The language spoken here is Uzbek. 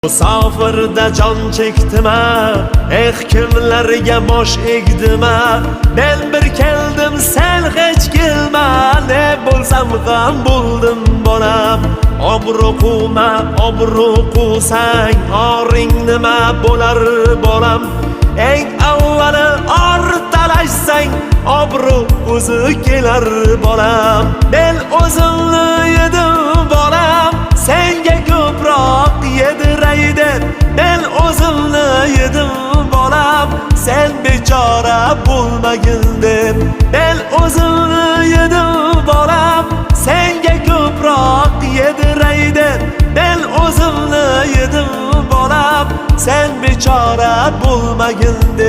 Musofirda jon chekdima, kimlarga bosh egdima. Men bir keldim, sen hech kelma. Ne bo'lsam ham bo'ldim bolam. Obro' quvma, obro' quvsang, oring nima bo'lar bolam. Eng avvali or talashsang, obro' o'zi kelar bolam. Men o'zimni yedim bolam, senga ko'proq yediraydi. Men o'zimni yedim bolam, sen bechora bo'lmagin deb. Men o'zimni yedim bolam, senga ko'proq yediraydi. Men o'zimni yedim bolam, sen bechora bo'lmagin deb.